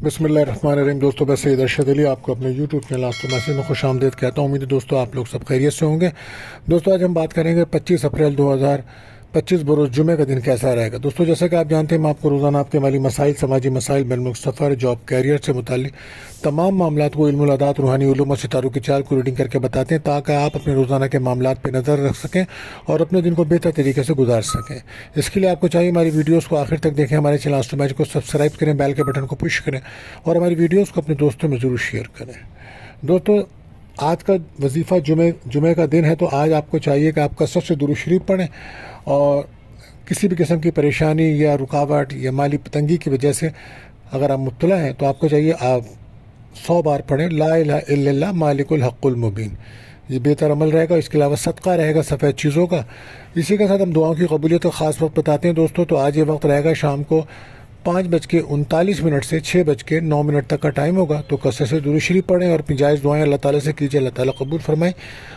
बिस्मिल्लाहिर्रहमानिर्रहीम। दोस्तों, मैं सैयद अरशद अली आपको अपने यूट्यूब चैनल आस्था मैसेज में खुश आमदीद कहता हूँ। उम्मीद है दोस्तों आप लोग सब खैरियत से होंगे। दोस्तों, आज हम बात करेंगे 25 अप्रैल 2025 बरोज़ जुमे का दिन कैसा रहेगा। दोस्तों, जैसा कि आप जानते हैं, मैं आपको रोज़ाना आपके माली मसाइल, समाजी मसाइल, बैनुल सफ़र, जॉब, कैरियर से मुताल्लिक तमाम मामलात को इल्मुल अदात, रूहानी उलूम और सितारों की चाल को रीडिंग करके बताते हैं ताकि आप अपने रोज़ाना के मामलात पर नज़र रख सकें और अपने दिन को बेहतर तरीके से गुजार सकें। इसके लिए आपको चाहिए हमारी वीडियोज़ को आखिर तक देखें, हमारे चैनल आस्था मैसेज को सब्सक्राइब करें, बेल के बटन को पुश करें और हमारी वीडियोज़ को अपने दोस्तों में ज़रूर शेयर करें। दोस्तों, आज का वजीफ़ा जुमे का दिन है, तो आज आपको चाहिए कि आपका सबसे दुरूद शरीफ पढ़ें और किसी भी किस्म की परेशानी या रुकावट या माली तंगी की वजह से अगर आप मुब्तला हैं तो आपको चाहिए आप 100 बार पढ़ें ला इलाहा इल्लल्लाह मालिकुल हक़्क़ुल मुबीन। ये बेहतर अमल रहेगा। इसके अलावा सदका रहेगा सफ़ेद चीज़ों का। इसी के साथ हम दुआओं की कबूलियत का ख़ास वक्त बताते हैं दोस्तों। तो आज ये वक्त रहेगा शाम को 5:39 से 6:09 तक का टाइम होगा। तो कसरत से दुरूद शरीफ पढ़ें और अपनी जायज़ दुआएं अल्लाह ताला से कीजिए, अल्लाह ताला कबूल फरमाए,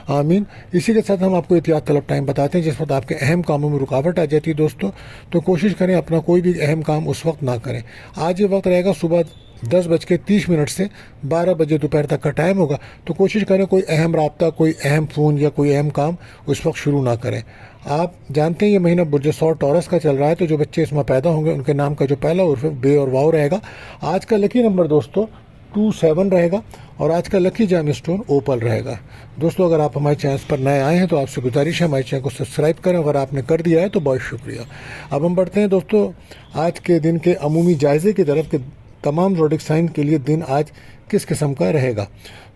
आमीन। इसी के साथ हम आपको एहतियात तलब टाइम बताते हैं जिस वक्त आपके अहम कामों में रुकावट आ जाती है दोस्तों। तो कोशिश करें अपना कोई भी अहम काम उस वक्त ना करें। आज ये वक्त रहेगा सुबह 10:30 से 12 बजे दोपहर तक का टाइम होगा। तो कोशिश करें कोई अहम राब्ता, कोई अहम फ़ोन या कोई अहम काम उस वक्त शुरू ना करें। आप जानते हैं ये महीना बुर्ज सौर टॉरस का चल रहा है, तो जो बच्चे इसमें पैदा होंगे उनके नाम का जो पहला उर्फ बे और वाव रहेगा। आज का लकी नंबर दोस्तों 27 रहेगा और आज का लकी जैम स्टोन ओपल रहेगा। दोस्तों, अगर आप हमारे चैनल पर नए आए हैं तो आपसे गुजारिश है हमारे चैनल को सब्सक्राइब करें। अगर आपने कर दिया है तो बहुत शुक्रिया। अब हम बढ़ते हैं दोस्तों आज के दिन के अमूमी जायज़े की तरफ कि तमाम ज़ोडिक साइन के लिए दिन आज किस किस्म का रहेगा।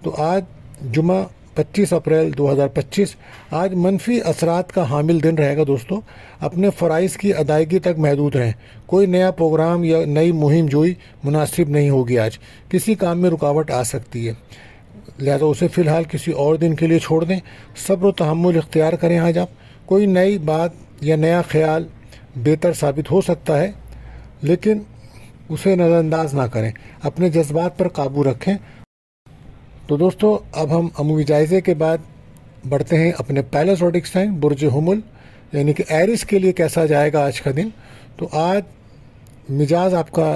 तो आज जुमा 25 अप्रैल 2025 आज मनफी असरात का हामिल दिन रहेगा दोस्तों। अपने फ़राइज़ की अदायगी तक महदूद रहें। कोई नया प्रोग्राम या नई मुहिम जोई मुनासिब नहीं होगी। आज किसी काम में रुकावट आ सकती है, लिहाजा उसे फ़िलहाल किसी और दिन के लिए छोड़ दें। सब्र व तहम्मुल इख्तियार करें। आज आप कोई नई बात या नया ख्याल बेहतर साबित हो सकता है, लेकिन उसे नज़रअंदाज ना करें। अपने जज्बात पर काबू रखें। तो दोस्तों, अब हम अमूमी जायज़े के बाद बढ़ते हैं अपने पहले ज़ोडिक साइन बुर्ज हुमुल यानी कि एरिस के लिए कैसा जाएगा आज का दिन। तो आज मिजाज आपका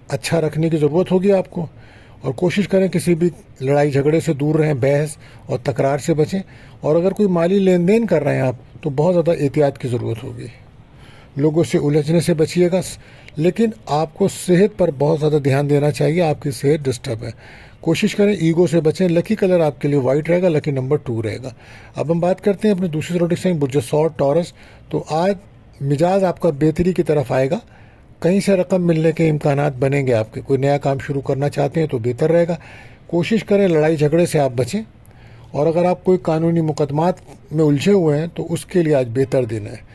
अच्छा रखने की ज़रूरत होगी आपको और कोशिश करें किसी भी लड़ाई झगड़े से दूर रहें, बहस और तकरार से बचें। और अगर कोई माली लेन देन कर रहे हैं आप तो बहुत ज़्यादा एहतियात की ज़रूरत होगी। लोगों से उलझने से बचिएगा, लेकिन आपको सेहत पर बहुत ज़्यादा ध्यान देना चाहिए। आपकी सेहत डिस्टर्ब है, कोशिश करें ईगो से बचें। लकी कलर आपके लिए वाइट रहेगा, लकी नंबर 2 रहेगा। अब हम बात करते हैं अपने दूसरे ज़ोडिक साइन बुर्ज सौर टॉरस। तो आज मिजाज आपका बेहतरी की तरफ आएगा। कहीं से रकम मिलने के इम्कानात बनेंगे आपके। कोई नया काम शुरू करना चाहते हैं तो बेहतर रहेगा। कोशिश करें लड़ाई झगड़े से आप बचें और अगर आप कोई कानूनी मुकदमात में उलझे हुए हैं तो उसके लिए आज बेहतर दिन है।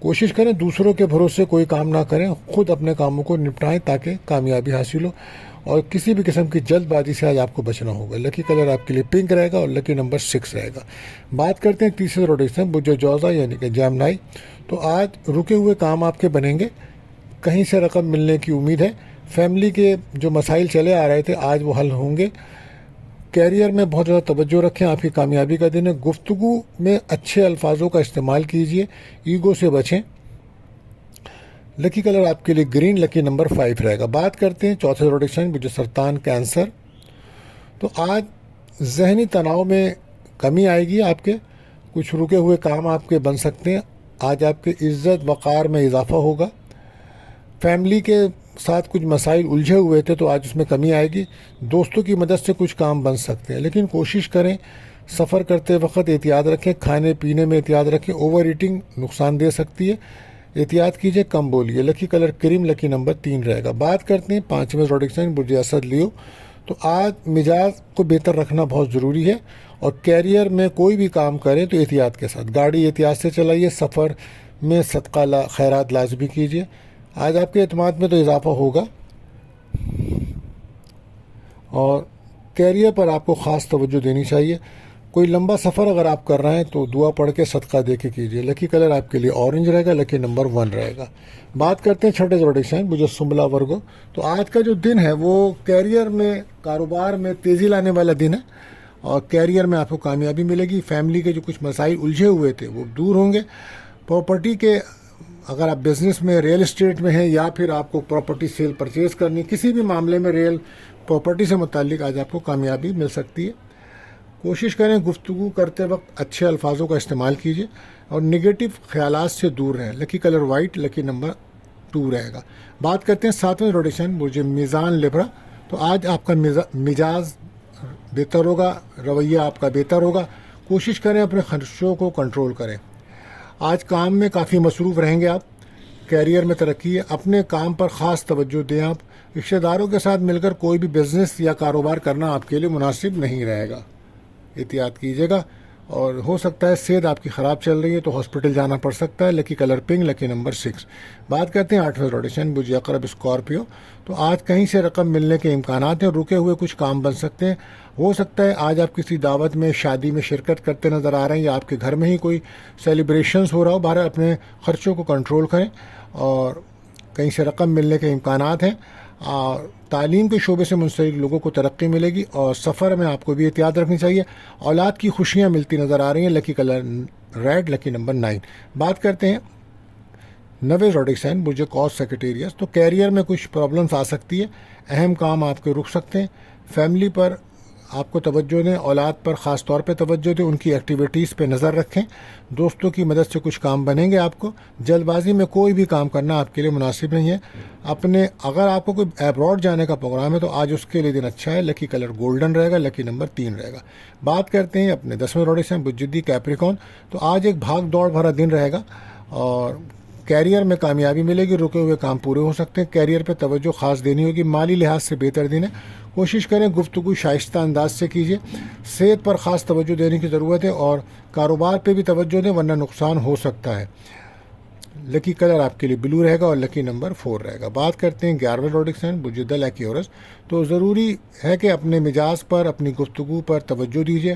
कोशिश करें दूसरों के भरोसे कोई काम ना करें, खुद अपने कामों को निपटाएं ताकि कामयाबी हासिल हो और किसी भी किस्म की जल्दबाजी से आज आपको बचना होगा। लकी कलर आपके लिए पिंक रहेगा और लकी नंबर 6 रहेगा। बात करते हैं तीसरे ज़ोडिक साइन बुर्ज जौज़ा यानी कि जेमिनी। तो आज रुके हुए काम आपके बनेंगे। कहीं से रकम मिलने की उम्मीद है। फैमिली के जो मसाइल चले आ रहे थे आज वो हल होंगे। कैरियर में बहुत ज़्यादा तवज्जो रखें, आपकी कामयाबी का दिन है। गुफ्तगू में अच्छे अल्फाजों का इस्तेमाल कीजिए, ईगो से बचें। लकी कलर आपके लिए ग्रीन, लकी नंबर 5 रहेगा। बात करते हैं चौथे ज़ोडिक साइन बुर्ज सरतान कैंसर। तो आज जहनी तनाव में कमी आएगी आपके। कुछ रुके हुए काम आपके बन सकते हैं। आज आपके इज़्ज़त वक़ार में इजाफा होगा। फैमिली के साथ कुछ मसाइल उलझे हुए थे तो आज उसमें कमी आएगी। दोस्तों की मदद से कुछ काम बन सकते हैं, लेकिन कोशिश करें सफ़र करते वक्त एहतियात रखें। खाने पीने में एहतियात रखें। ओवर ईटिंग नुकसान दे सकती है, एहतियात कीजिए, कम बोलिए। Lucky colour cream, lucky number 3 रहेगा। बात करते हैं पाँचवें ज़ोडिक साइन बुर्ज असद लियो। तो आज मिजाज को बेहतर रखना बहुत ज़रूरी है और कैरियर में कोई भी काम करें तो एहतियात के साथ। गाड़ी एहतियात से चलाइए। सफ़र में सदका खैरात लाजमी कीजिए। आज आपके एतमाद में तो इजाफा होगा और कैरियर पर आपको ख़ास तवज्जो देनी चाहिए। कोई लंबा सफ़र अगर आप कर रहे हैं तो दुआ पढ़ के सदका दे के कीजिए। लकी कलर आपके लिए ऑरेंज रहेगा, लकी नंबर 1 रहेगा। बात करते हैं छठे ज़ोडिक साइन बुर्ज सुंबला वर्गो। तो आज का जो दिन है वो कैरियर में, कारोबार में तेज़ी लाने वाला दिन है और कैरियर में आपको कामयाबी मिलेगी। फैमिली के जो कुछ मसाइल उलझे हुए थे वो दूर होंगे। प्रॉपर्टी के اگر آپ بزنس میں ریئل اسٹیٹ میں ہیں یا پھر آپ کو پراپرٹی سیل پرچیز کرنی، کسی بھی معاملے میں ریئل پراپرٹی سے متعلق آج آپ کو کامیابی مل سکتی ہے۔ کوشش کریں گفتگو کرتے وقت اچھے الفاظوں کا استعمال کیجیے اور نگیٹو خیالات سے دور رہیں۔ لکی کلر وائٹ، لکی نمبر 2 رہے گا۔ بات کرتے ہیں 7ویں روٹیشن برج میزان لبرا۔ تو آج آپ کا مزاج بہتر ہوگا، رویہ آپ کا بہتر ہوگا۔ کوشش کریں اپنے خرچوں کو کنٹرول کریں۔ آج کام میں کافی مصروف رہیں گے آپ۔ کیریئر میں ترقی ہے، اپنے کام پر خاص توجہ دیں آپ۔ رشتہ داروں کے ساتھ مل کر کوئی بھی بزنس یا کاروبار کرنا آپ کے لیے مناسب نہیں رہے گا، احتیاط کیجیے گا۔ اور ہو سکتا ہے صحت آپ کی خراب چل رہی ہے تو ہاسپٹل جانا پڑ سکتا ہے۔ لکی کلر پنک، لکی نمبر 6۔ بات کرتے ہیں 8ویں روٹیشن برج عقرب اسکارپیو۔ تو آج کہیں سے رقم ملنے کے امکانات ہیں، رکے ہوئے کچھ کام بن سکتے ہیں۔ ہو سکتا ہے آج آپ کسی دعوت میں، شادی میں شرکت کرتے نظر آ رہے ہیں یا آپ کے گھر میں ہی کوئی سیلیبریشنز ہو رہا ہو۔ بہرحال اپنے خرچوں کو کنٹرول کریں اور کہیں سے رقم ملنے کے امکانات ہیں۔ تعلیم کے شعبے سے منسلک لوگوں کو ترقی ملے گی اور سفر میں آپ کو بھی احتیاط رکھنی چاہیے۔ اولاد کی خوشیاں ملتی نظر آ رہی ہیں۔ لکی کلر ریڈ، لکی نمبر 9۔ بات کرتے ہیں 9ویں روٹیشن برج قوس سیکریٹریس۔ تو کیریئر میں کچھ پرابلمس آ سکتی ہے، اہم کام آپ کے رک سکتے ہیں۔ فیملی پر آپ کو توجہ دیں، اولاد پر خاص طور پہ توجہ دیں، ان کی ایکٹیویٹیز پہ نظر رکھیں۔ دوستوں کی مدد سے کچھ کام بنیں گے آپ کو۔ جلد بازی میں کوئی بھی کام کرنا آپ کے لیے مناسب نہیں ہے۔ اگر آپ کو کوئی ایبراڈ جانے کا پروگرام ہے تو آج اس کے لیے دن اچھا ہے۔ لکی کلر گولڈن رہے گا، لکی نمبر 3 رہے گا۔ بات کرتے ہیں اپنے 10ویں روٹیشن برج کیپریکون۔ تو آج ایک بھاگ دوڑ بھرا دن رہے گا اور کیریئر میں کامیابی ملے گی، رکے ہوئے کام پورے ہو سکتے ہیں۔ کیریئر پہ توجہ خاص دینی ہوگی، مالی لحاظ سے بہتر دن ہے۔ کوشش کریں گفتگو شائستہ انداز سے کیجیے۔ صحت پر خاص توجہ دینے کی ضرورت ہے اور کاروبار پہ بھی توجہ دیں ورنہ نقصان ہو سکتا ہے۔ لکی کلر آپ کے لیے بلو رہے گا اور لکی نمبر 4 رہے گا۔ بات کرتے ہیں 11ویں روٹیشن برج دل ایکیورس۔ تو ضروری ہے کہ اپنے مزاج پر، اپنی گفتگو پر توجہ دیجیے۔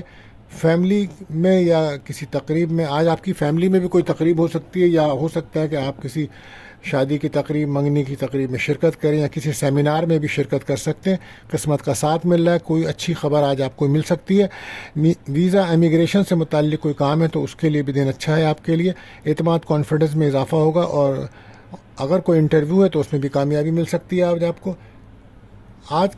فیملی میں یا کسی تقریب میں، آج آپ کی فیملی میں بھی کوئی تقریب ہو سکتی ہے یا ہو سکتا ہے کہ آپ کسی شادی کی تقریب، منگنی کی تقریب میں شرکت کریں یا کسی سیمینار میں بھی شرکت کر سکتے ہیں۔ قسمت کا ساتھ مل رہا ہے، کوئی اچھی خبر آج آپ کو مل سکتی ہے۔ ویزا امیگریشن سے متعلق کوئی کام ہے تو اس کے لیے بھی دن اچھا ہے آپ کے لیے۔ اعتماد کانفیڈنس میں اضافہ ہوگا اور اگر کوئی انٹرویو ہے تو اس میں بھی کامیابی مل سکتی ہے آج آپ کو۔ آج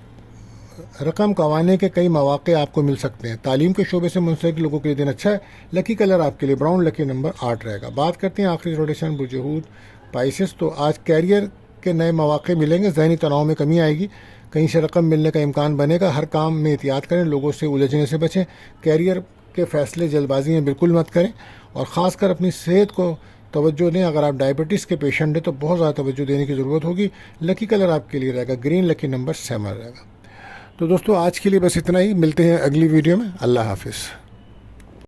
رقم کمانے کے کئی مواقع آپ کو مل سکتے ہیں۔ تعلیم کے شعبے سے منسلک لوگوں کے لیے دن اچھا ہے۔ لکی کلر آپ کے لیے براؤن، لکی نمبر 8 رہے گا۔ بات کرتے ہیں آخری روٹیشن برج ہود پائسس۔ تو آج کیریئر کے نئے مواقع ملیں گے، ذہنی تناؤ میں کمی آئے گی، کہیں سے رقم ملنے کا امکان بنے گا۔ ہر کام میں احتیاط کریں، لوگوں سے الجھنے سے بچیں۔ کیریئر کے فیصلے جلد بازی میں بالکل مت کریں اور خاص کر اپنی صحت کو توجہ دیں۔ اگر آپ ڈائبٹیز کے پیشنٹ ہیں تو بہت زیادہ توجہ دینے کی ضرورت ہوگی۔ لکی کلر آپ کے لیے رہے گا گرین، لکی نمبر 7 رہے گا۔ تو دوستو آج کے لیے بس اتنا ہی، ملتے ہیں اگلی ویڈیو میں۔ اللہ حافظ۔